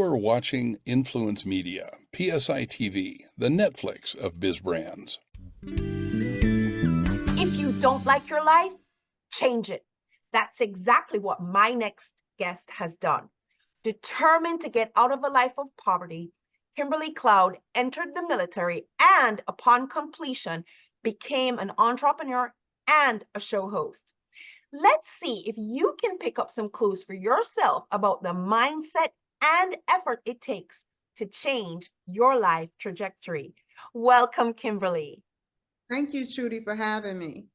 are watching Influence Media, PSI TV, the Netflix of biz brands. If you don't like your life, change it. That's exactly what my next guest has done. Determined to get out of a life of poverty, Kimberly Cloud entered the military and, upon completion, became an entrepreneur and a show host. Let's see if you can pick up some clues for yourself about the mindset and effort it takes to change your life trajectory. Welcome, Kimberly. Thank you, Trudy, for having me.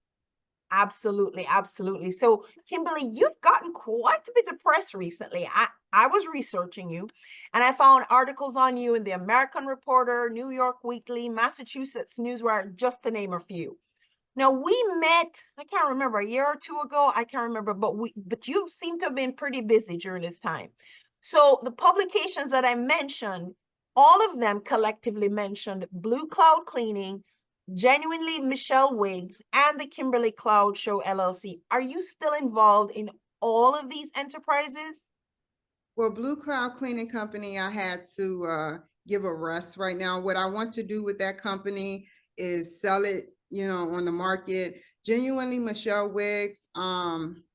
Absolutely, absolutely. So, Kimberly, you've gotten quite a bit of press recently. I was researching you and I found articles on you in the American Reporter, New York Weekly, Massachusetts Newswire, just to name a few. Now, we met, I can't remember, a year or two ago, I can't remember, but you seem to have been pretty busy during this time. So the publications that I mentioned, all of them collectively mentioned Blue Cloud Cleaning, Genuinely Michelle Wigs, and the Kimberly Cloud Show LLC. Are you still involved in all of these enterprises? Well, Blue Cloud Cleaning Company, I had to give a rest right now. What I want to do with that company is sell it, on the market. Genuinely Michelle Wigs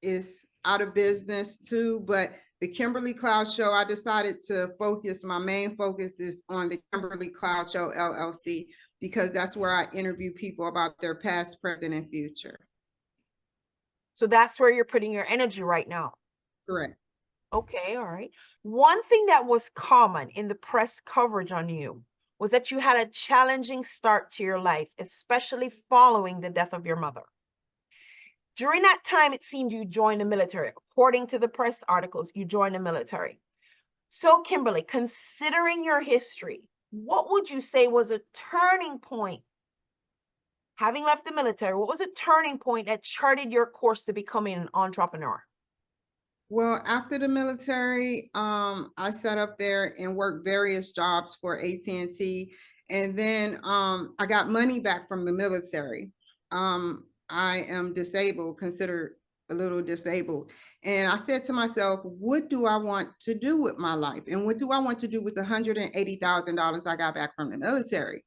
is out of business too, but the Kimberly Cloud Show, I decided to focus, my main focus is on the Kimberly Cloud Show LLC, because that's where I interview people about their past, present, and future. So that's where you're putting your energy right now. Correct. Okay, all right. One thing that was common in the press coverage on you was that you had a challenging start to your life, especially following the death of your mother. During that time, it seemed you joined the military. According to the press articles, you joined the military. So, Kimberly, considering your history, what would you say was a turning point? Having left the military, what was a turning point that charted your course to becoming an entrepreneur? Well, after the military, I sat up there and worked various jobs for AT&T, and then I got money back from the military. I am disabled, considered a little disabled, and I said to myself, what do I want to do with my life, and what do I want to do with the $180,000 I got back from the military?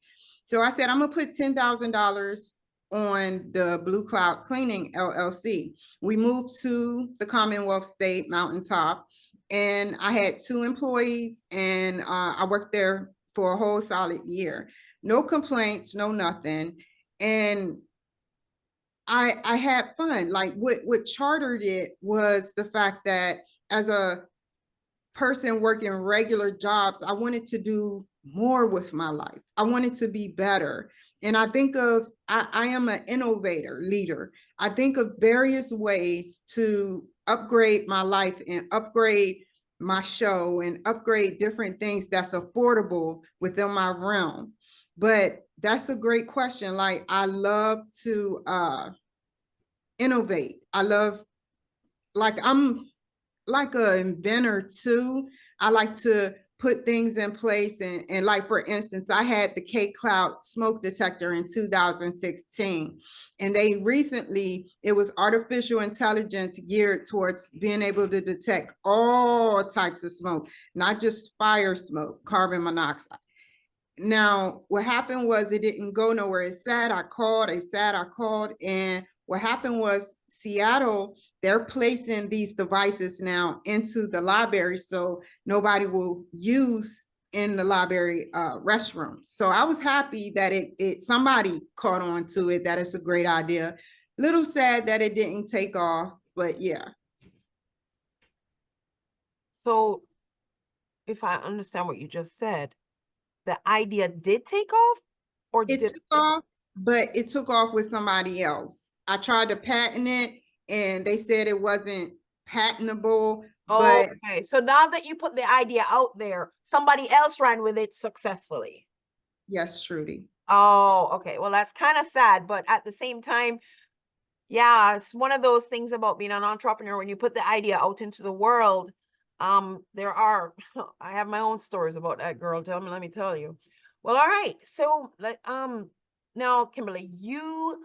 So I said, I'm gonna put $10,000 on the Blue Cloud Cleaning LLC. We moved to the Commonwealth State Mountaintop, and I had 2 employees, and I worked there for a whole solid year. No complaints, no nothing. And I had fun. Like what chartered it was the fact that as a person working regular jobs, I wanted to do more with my life. I wanted to be better. And I think of, I am an innovator leader. I think of various ways to upgrade my life and upgrade my show and upgrade different things that's affordable within my realm. But that's a great question. Like, I love to innovate. I love, like, I'm like an inventor too. I like to put things in place, and like, for instance, I had the K-Cloud smoke detector in 2016, and they recently, it was artificial intelligence geared towards being able to detect all types of smoke, not just fire smoke, carbon monoxide. Now, what happened was it didn't go nowhere. It sat, I called, and what happened was Seattle, they're placing these devices now into the library so nobody will use in the library restroom. So I was happy that it somebody caught on to it, that it's a great idea. Little sad that it didn't take off, but yeah. So, if I understand what you just said, the idea did take off, or It did took off, but it took off with somebody else. I tried to patent it, and they said it wasn't patentable. But okay, so now that you put the idea out there, somebody else ran with it successfully. yes, Trudy. Oh, okay. Well, that's kind of sad, but at the same time, yeah, it's one of those things about being an entrepreneur. When you put the idea out into the world, there are, I have my own stories about that, girl. Let me tell you. Well, all right. So, now, Kimberly, you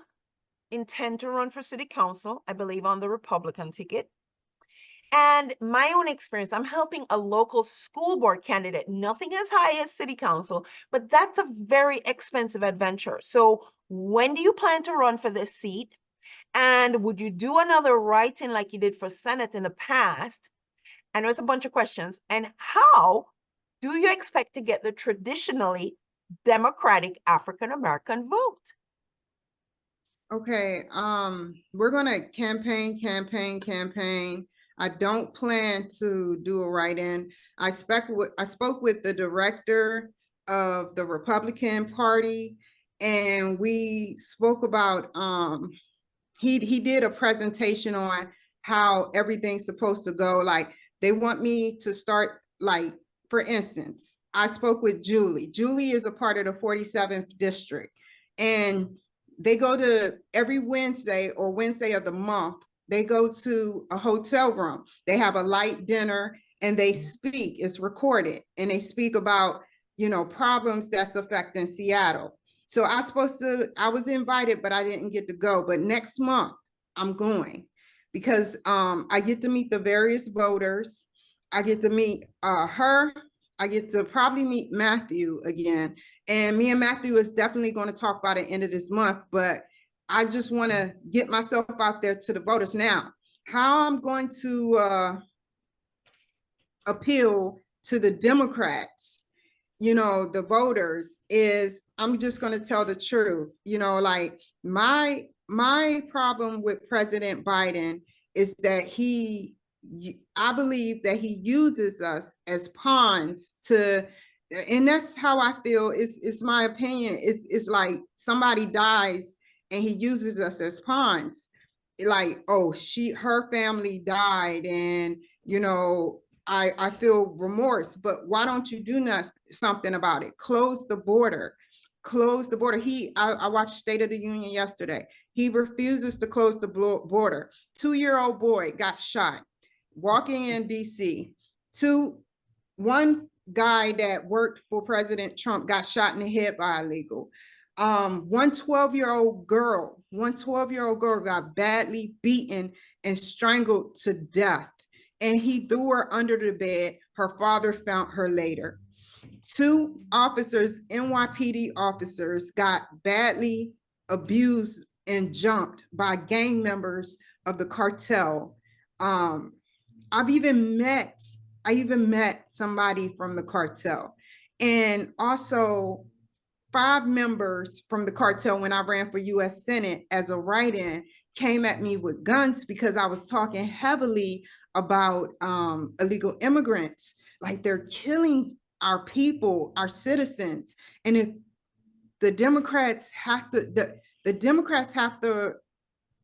intend to run for city council, I believe, on the Republican ticket. And my own experience, I'm helping a local school board candidate, nothing as high as city council, but that's a very expensive adventure. So when do you plan to run for this seat? And would you do another write-in like you did for Senate in the past? And there's a bunch of questions. And how do you expect to get the traditionally Democratic African American vote? Okay, we're gonna campaign. I don't plan to do a write-in. I spoke with the director of the Republican Party, and we spoke about he did a presentation on how everything's supposed to go. Like, they want me to start, like, for instance, I spoke with Julie. Julie is a part of the 47th district, and they go to every Wednesday or Wednesday of the month, they go to a hotel room. They have a light dinner and they speak. It's recorded, and they speak about, problems that's affecting Seattle. So I was invited, but I didn't get to go. But next month I'm going, because I get to meet the various voters. I get to meet her. I get to probably meet Matthew again. And me and Matthew is definitely going to talk by the end of this month, but I just want to get myself out there to the voters. Now, how I'm going to appeal to the Democrats, the voters, is I'm just going to tell the truth. Like, my problem with President Biden is that I believe that he uses us as pawns to, and that's how I feel. It's my opinion. It's like somebody dies and he uses us as pawns. Like, oh, her family died, and I feel remorse, but why don't you do something about it? Close the border. Close the border. I watched State of the Union yesterday. He refuses to close the border. 2-year-old boy got shot walking in DC. One guy that worked for President Trump got shot in the head by illegal. One 12-year-old girl got badly beaten and strangled to death, and he threw her under the bed. Her father found her later. 2 officers, NYPD officers, got badly abused and jumped by gang members of the cartel. I even met somebody from the cartel, and also 5 members from the cartel, when I ran for US Senate as a write-in, came at me with guns because I was talking heavily about illegal immigrants. Like, they're killing our people, our citizens. And if the Democrats have to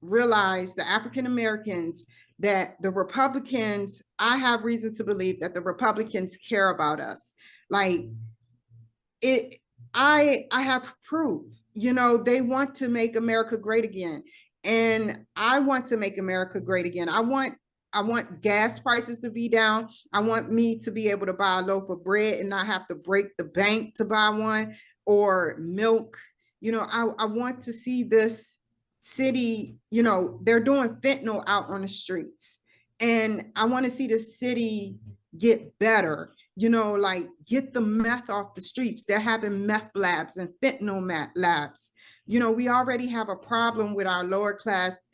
realize, the African Americans, that the Republicans, I have reason to believe that the Republicans care about us. Like, I have proof. They want to make America great again, and I want to make America great again. I want gas prices to be down. I want me to be able to buy a loaf of bread and not have to break the bank to buy one, or milk. I want to see this city, they're doing fentanyl out on the streets, and I want to see the city get better. Like, get the meth off the streets. They're having meth labs and fentanyl labs. We already have a problem with our lower class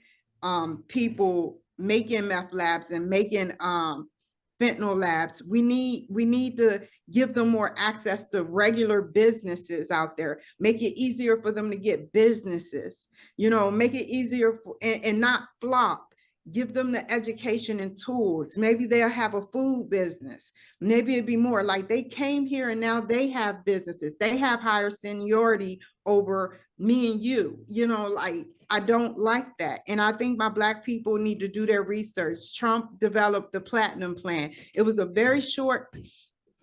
people making meth labs and making fentanyl labs. We need to give them more access to regular businesses out there. Make it easier for them to get businesses. Make it easier and not flop. Give them the education and tools. Maybe they'll have a food business. Maybe it'd be more like they came here and now they have businesses. They have higher seniority over me and you. Like, I don't like that. And I think my Black people need to do their research. Trump developed the Platinum Plan. It was a very short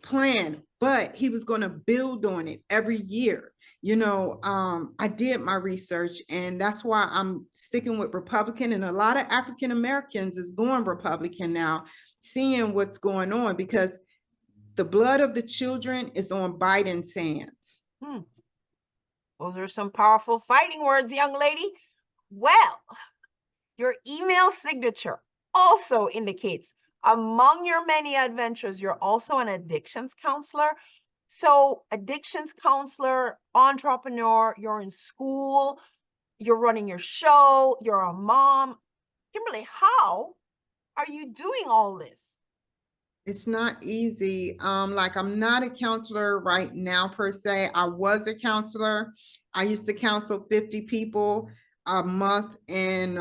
plan, but he was going to build on it every year. I did my research, and that's why I'm sticking with Republican, and a lot of African Americans is going Republican now, seeing what's going on, because the blood of the children is on Biden's hands. Those are some powerful fighting words, young lady. Well, your email signature also indicates Among your many adventures, you're also an addictions counselor. So, addictions counselor, entrepreneur, you're in school, you're running your show, you're a mom. Kimberly, how are you doing all this? It's not easy. Like I'm not a counselor right now per se. I was a counselor. I used to counsel 50 people a month, and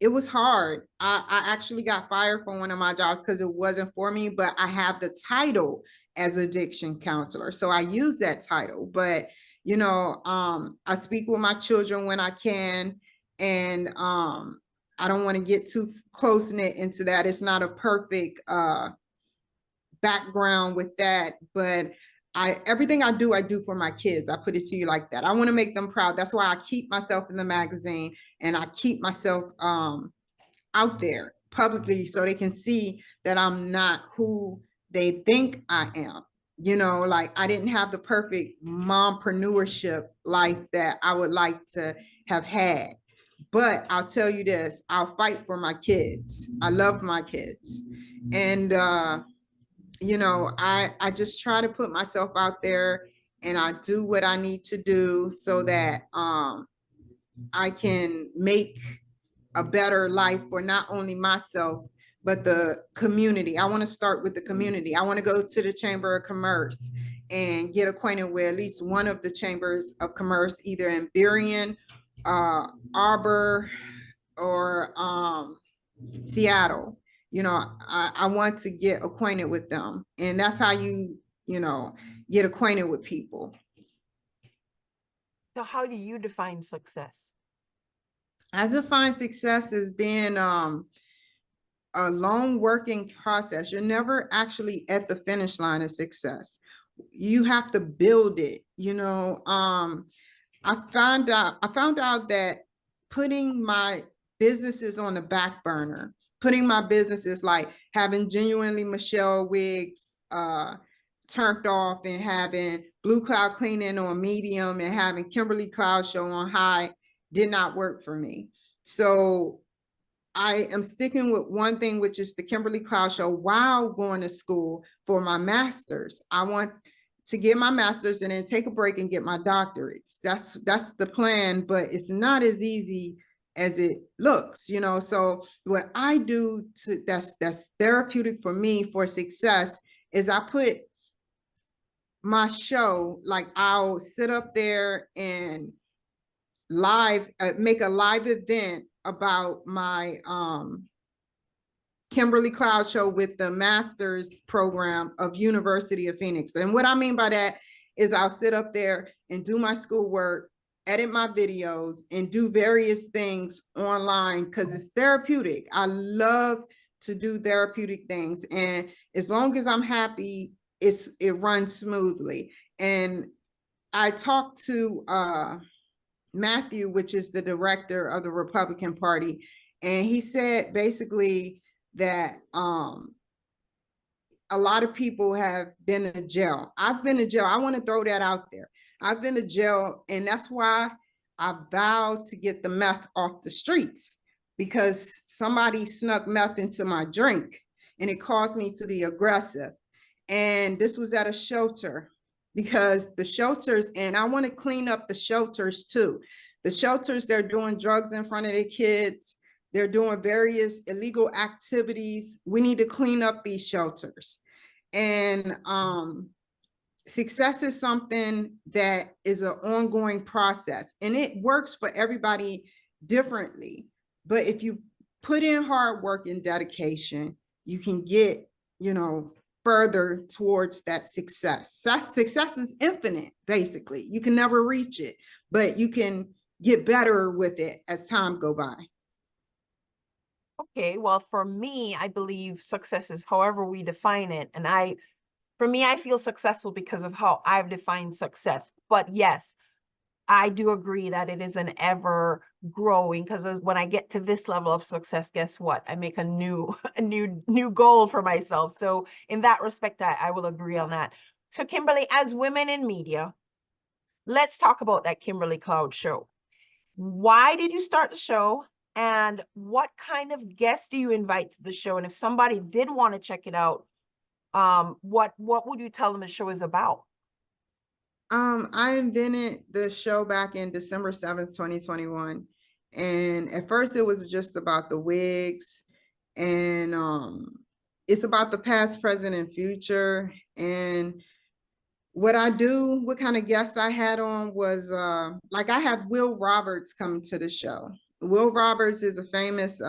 it was hard. I actually got fired from one of my jobs because it wasn't for me, but I have the title as addiction counselor. So I use that title. But I speak with my children when I can, and I don't want to get too close knit into that. It's not a perfect background with that, but everything I do for my kids. I put it to you like that. I want to make them proud. That's why I keep myself in the magazine, and I keep myself out there publicly so they can see that I'm not who they think I am. Like I didn't have the perfect mompreneurship life that I would like to have had. But I'll tell you this, I'll fight for my kids. I love my kids. And I just try to put myself out there, and I do what I need to do so that I can make a better life for not only myself, but the community. I want to start with the community. I want to go to the Chamber of Commerce and get acquainted with at least one of the chambers of commerce, either in Burien, Arbor, or Seattle. I want to get acquainted with them. And that's how you get acquainted with people. So, how do you define success? I define success as being a long working process. You're never actually at the finish line of success. You have to build it. I found out that putting my businesses on the back burner, putting my businesses like having genuinely Michelle Wigs turned off, and having Blue Cloud Cleaning on medium, and having Kimberly Cloud Show on high did not work for me. So I am sticking with one thing, which is the Kimberly Cloud Show while going to school for my master's. I want to get my master's and then take a break and get my doctorates. That's the plan, but it's not as easy as it looks, So what I do that's therapeutic for me for success is I put my show, like I'll sit up there and make a live event about my Kimberly Cloud Show with the master's program of University of Phoenix. And what I mean by that is I'll sit up there and do my schoolwork, edit my videos, and do various things online because it's therapeutic. I love to do therapeutic things. And as long as I'm happy, it runs smoothly. And I talked to Matthew, which is the director of the Republican Party, and he said basically that a lot of people have been in jail. I've been in jail. I want to throw that out there. I've been to jail, and that's why I vowed to get the meth off the streets, because somebody snuck meth into my drink, and it caused me to be aggressive. And this was at a shelter, because the shelters, and I want to clean up the shelters too. The shelters, they're doing drugs in front of their kids. They're doing various illegal activities. We need to clean up these shelters. And success is something that is an ongoing process, and it works for everybody differently. But if you put in hard work and dedication, you can get, further towards that success. Success is infinite, basically. You can never reach it, but you can get better with it as time go by. Okay, well, for me, I believe success is however we define it. And for me, I feel successful because of how I've defined success. But yes, I do agree that it is an ever growing, because when I get to this level of success, guess what? I make a new goal for myself. So in that respect, I will agree on that. So Kimberly, as women in media, let's talk about that Kimberly Cloud Show. Why did you start the show? And what kind of guests do you invite to the show? And if somebody did want to check it out, what would you tell them the show is about? I invented the show back in December 7th, 2021. And at first it was just about the wigs, and it's about the past, present, and future. And what I do, what kind of guests I had on was like I have Will Roberts come to the show. Will Roberts is a famous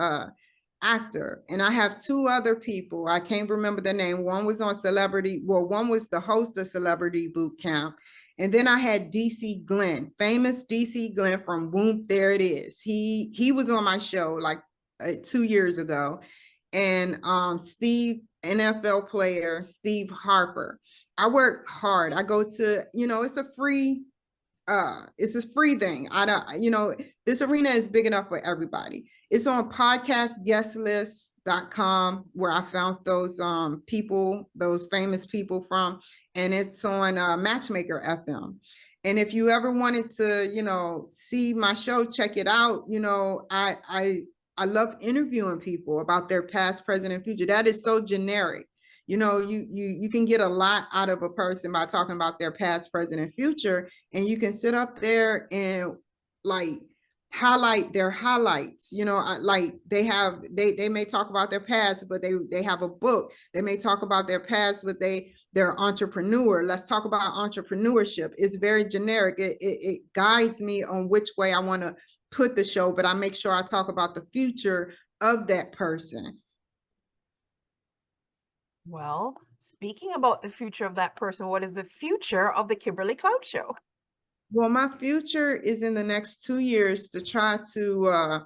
actor, and I have two other people. I can't remember the name. One was on Celebrity, well, one was the host of Celebrity Boot Camp. And then I had DC Glenn, famous DC Glenn from Whoop, There It Is. He was on my show like 2 years ago. And Steve, NFL player, Steve Harper. I work hard. I go to, it's a free thing. I don't, this arena is big enough for everybody. It's on podcastguestlist.com where I found those people, those famous people from, and it's on Matchmaker FM. And if you ever wanted to, see my show, check it out. I love interviewing people about their past, present, and future. That is so generic. You can get a lot out of a person by talking about their past, present, and future, and you can sit up there and like highlight their highlights. Like they may talk about their past, but they have a book. They may talk about their past, but they're entrepreneur. Let's talk about entrepreneurship. It's very generic. It guides me on which way I want to put the show, but I make sure I talk about the future of that person. Well, speaking about the future of that person, what is the future of the Kimberly Cloud Show? Well, my future is in the next 2 years to try to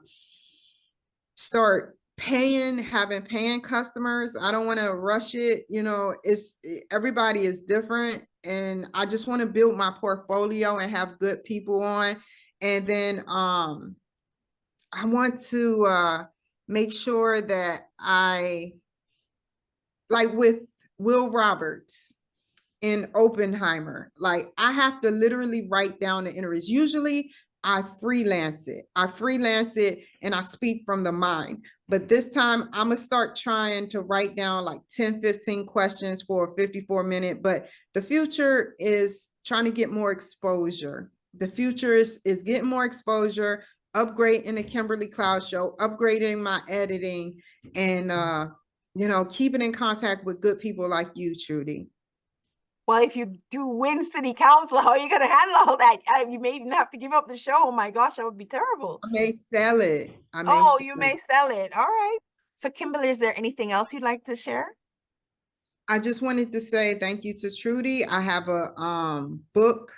start having paying customers. I don't want to rush it. Everybody is different, and I just want to build my portfolio and have good people on. And then I want to make sure that like with Will Roberts in Oppenheimer, like I have to literally write down the interviews. Usually I freelance it and I speak from the mind. But this time I'm gonna start trying to write down like 10, 15 questions for a 54-minute. But the future is trying to get more exposure. The future is getting more exposure, upgrading the Kimberly Cloud Show, upgrading my editing, and keeping in contact with good people like you, Trudy. Well, if you do win city council, how are you going to handle all that? You may even have to give up the show. Oh my gosh, that would be terrible. I may sell it. You may sell it. All right. So Kimberly, is there anything else you'd like to share? I just wanted to say thank you to Trudy. I have a book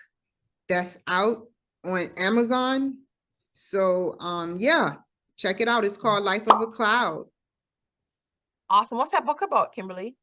that's out on Amazon. So yeah, check it out. It's called Life of a Cloud. Awesome. What's that book about, Kimberly?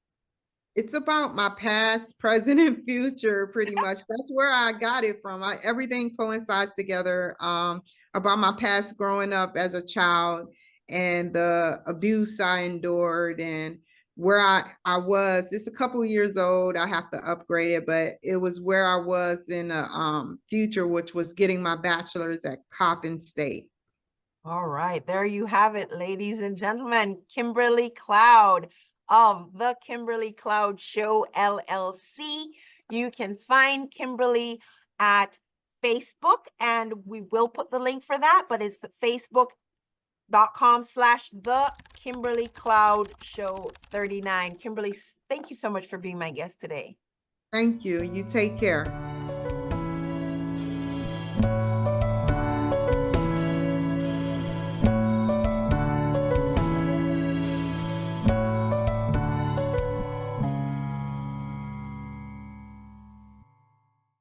It's about my past, present, and future, pretty much. That's where I got it from. Everything coincides together about my past growing up as a child and the abuse I endured, and where I was. It's a couple years old. I have to upgrade it, but it was where I was in the future, which was getting my bachelor's at Coppin State. All right, there you have it, ladies and gentlemen. Kimberly Cloud of the Kimberly Cloud Show LLC. You can find Kimberly at Facebook, and we will put the link for that, but it's facebook.com/the Kimberly Cloud Show 39. Kimberly, thank you so much for being my guest today. Thank you. You take care.